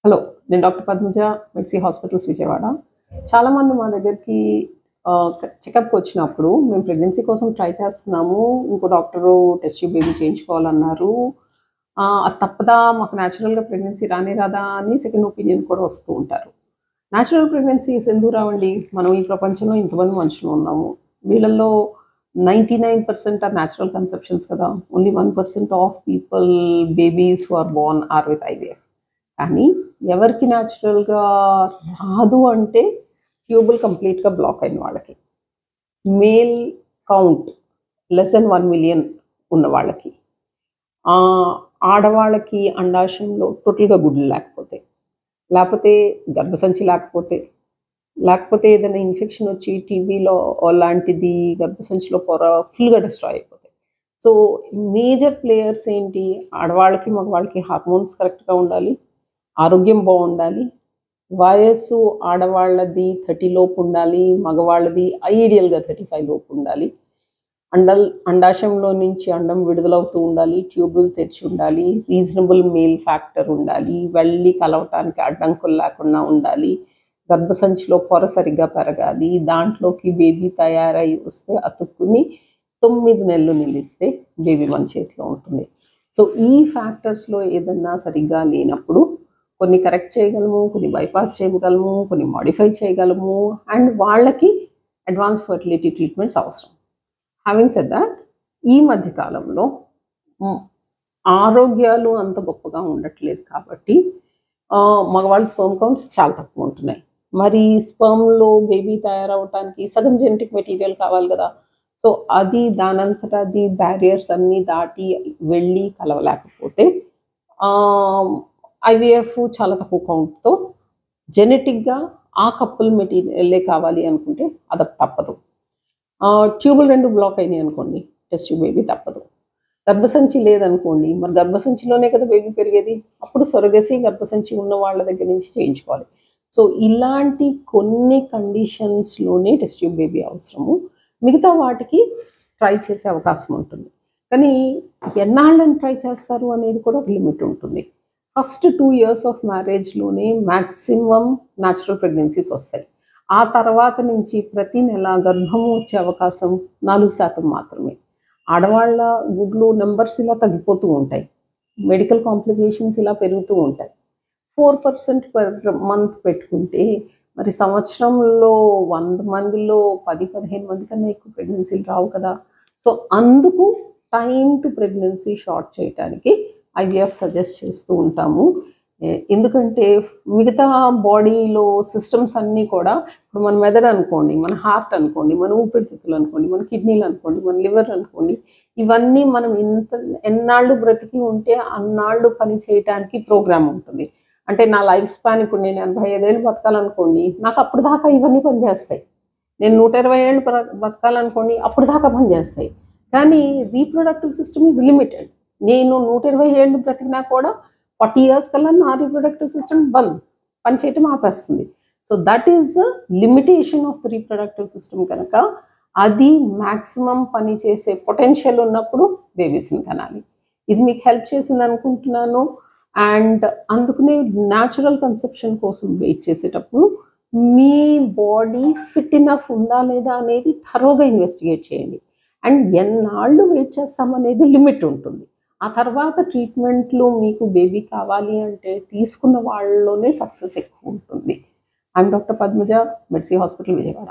Hello. నేను doctor Padmaja, మెడ్సీ hospitals Vijayawada. చాలామంది మా దగ్గరికి చెకప్‌కొచ్చినప్పుడు మేము ప్రెగ్నెన్సీ కోసం ట్రై చేస్తున్నాము. ఇంకో డాక్టరు టెస్ట్ ట్యూబ్ బేబీ చేయించుకోవాలన్నారు. అది తప్పదా? మాకు నేచురల్‌గా ప్రెగ్నెన్సీ రానే రాదా అని సెకండ్ ఒపీనియన్ కూడా వస్తూ ఉంటారు. నేచురల్ ప్రెగ్నెన్సీస్ ఎందుకు రావండి? మనం ఈ ప్రపంచంలో ఇంతమంది మనుషులు ఉన్నాము. వీళ్ళల్లో 99% ఆర్ నేచురల్ కన్సెప్షన్స్ కదా! Only 1% of people babies who are born are with IVF. కానీ ఎవరికి న్యాచురల్‌గా రాదు అంటే ట్యూబుల్ కంప్లీట్‌గా బ్లాక్ అయిన వాళ్ళకి. మేల్ కౌంట్ లెస్ దెన్ 1,000,000 ఉన్న వాళ్ళకి. ఆడవాళ్ళకి అండాశయంలో టోటల్‌గా గుడ్లు లేకపోతే, లేపోతే గర్భసంచి లేకపోతే ఏదైనా ఇన్ఫెక్షన్ వచ్చి టీబీలో లాంటిది గర్భసంచిలో పొర ఫుల్‌గా డిస్ట్రాయ్ అయిపోతాయి. సో, మేజర్ ప్లేయర్స్ ఏంటి? ఆడవాళ్ళకి, మగవాళ్ళకి హార్మోన్స్ కరెక్ట్‌గా ఉండాలి. ఆరోగ్యం బావుండాలి. వయస్సు ఆడవాళ్ళది 30 లోపు ఉండాలి. మగవాళ్ళది ఐడియల్‌గా 35 లోపు ఉండాలి. అండాశయంలో నుంచి అండం విడుదలవుతూ ఉండాలి. ట్యూబులు తెరిచి ఉండాలి. రీజనబుల్ మేల్ ఫ్యాక్టర్ ఉండాలి. వెళ్ళి కలవటానికి అడ్డంకులు లేకుండా ఉండాలి. గర్భసంచిలో పొర సరిగ్గా పెరగాలి. దాంట్లోకి బేబీ తయారై వస్తే అతుక్కుని 9 నెలలు నిలిస్తే బేబీ మన చేతిలో ఉంటుంది. సో, ఈ ఫ్యాక్టర్స్‌లో ఏదన్నా సరిగ్గా లేనప్పుడు కొన్ని కరెక్ట్ చేయగలము, కొన్ని బైపాస్ చేయగలము, కొన్ని మోడిఫై చేయగలము. అండ్ వాళ్ళకి అడ్వాన్స్ ఫెర్టిలిటీ ట్రీట్మెంట్స్ అవసరం. హావింగ్ సెడ్ థట్, ఈ మధ్య కాలంలో హ్మ్, ఆరోగ్యాలు అంత గొప్పగా ఉండట్లేదు కాబట్టి మగవాళ్ళ స్పెర్మ్ కౌంట్స్ చాలా తక్కువ ఉంటున్నాయి. మరి స్పెర్మ్‌లో బేబీ తయారవ్వటానికి సగం జెనెటిక్ మెటీరియల్ కావాలి గదా! సో, అది దానంతట అది బ్యారియర్స్ అన్నీ దాటి వెళ్ళి కలవలేకపోతే ఐవీఎఫ్ చాలా తక్కువ కౌంట్‌తో జెనెటిక్‌గా ఆ కపుల్ మెటీరియలే కావాలి అనుకుంటే అది తప్పదు. ట్యూబులు 2 బ్లాక్ అయినాయి అనుకోండి, టెస్ట్ ట్యూబ్ బేబీ తప్పదు. గర్భసంచి లేదనుకోండి, మరి గర్భసంచిలోనే కదా బేబీ పెరిగేది. అప్పుడు సొరగసి గర్భసంచి ఉన్న వాళ్ళ దగ్గర నుంచి చేయించుకోవాలి. సో, ఇలాంటి కొన్ని కండిషన్స్‌లోనే టెస్ట్ ట్యూబ్ బేబీ అవసరము. మిగతా వాటికి ట్రై చేసే అవకాశం ఉంటుంది. కానీ ఎన్నాళ్ళని ట్రై చేస్తారు అనేది కూడా ఒక లిమిట్ ఉంటుంది. ఫస్ట్ 2 ఇయర్స్ ఆఫ్ మ్యారేజ్‌లోనే మాక్సిమం న్యాచురల్ ప్రెగ్నెన్సీస్ వస్తాయి. ఆ తర్వాత నుంచి ప్రతి నెల గర్భము వచ్చే అవకాశం 4% మాత్రమే. ఆడవాళ్ళ గుడ్లు నంబర్స్ ఇలా తగ్గిపోతూ ఉంటాయి. మెడికల్ కాంప్లికేషన్స్ ఇలా పెరుగుతూ ఉంటాయి. 4% పర్ మంత్ పెట్టుకుంటే మరి సంవత్సరంలో 100 మందిలో 10, 15 మంది కన్నా ఎక్కువ ప్రెగ్నెన్సీలు రావు కదా! సో, అందుకు టైమ్ టు ప్రెగ్నెన్సీ షార్ట్ చేయటానికి ఐవీఎఫ్ సజెస్ట్ చేస్తూ ఉంటాము. ఎందుకంటే మిగతా బాడీలో సిస్టమ్స్ అన్నీ కూడా, ఇప్పుడు మన మెదడు అనుకోండి, మన హార్ట్ అనుకోండి, మన ఊపిరితిత్తులు అనుకోండి, మన కిడ్నీలు అనుకోండి, మన లివర్ అనుకోండి, ఇవన్నీ మనం ఎన్నాళ్ళు బ్రతికి ఉంటే అన్నాళ్ళు పని చేయటానికి ప్రోగ్రామ్ ఉంటుంది. అంటే నా లైఫ్ స్పాన్ ఇప్పుడు నేను 85 ఏళ్ళు బతకాలనుకోండి, నాకు అప్పుడు దాకా ఇవన్నీ పనిచేస్తాయి. నేను 120 ఏళ్ళు బతకాలనుకోండి, అప్పుడు దాకా పనిచేస్తాయి. కానీ రీప్రొడక్టివ్ సిస్టమ్ ఈజ్ లిమిటెడ్. నేను 120 ఏళ్ళు బ్రతికినా కూడా 40 ఇయర్స్ కల్లా నా రీప్రొడక్టివ్ సిస్టమ్ పనిచేయటం ఆపేస్తుంది. So, that is the limitation of the reproductive system కనుక అది మాక్సిమం పని చేసే పొటెన్షియల్ ఉన్నప్పుడు బేబీస్‌ని కనాలి. ఇది మీకు హెల్ప్ చేసిందనుకుంటున్నాను. అండ్ అందుకనే న్యాచురల్ కన్సెప్షన్ కోసం వెయిట్ చేసేటప్పుడు మీ బాడీ ఫిట్ ఎనఫ్ ఉందా లేదా అనేది థరోగా ఇన్వెస్టిగేట్ చేయండి. అండ్ ఎన్నాళ్ళు వెయిట్ చేస్తామనేది లిమిట్ ఉంటుంది. ఆ తర్వాత ట్రీట్మెంట్‌లో మీకు బేబీ కావాలి అంటే తీసుకున్న వాళ్ళలోనే సక్సెస్ ఎక్కువ ఉంటుంది. ఐయామ్ డాక్టర్ పద్మజ, మెడ్సీ హాస్పిటల్ విజయవాడ.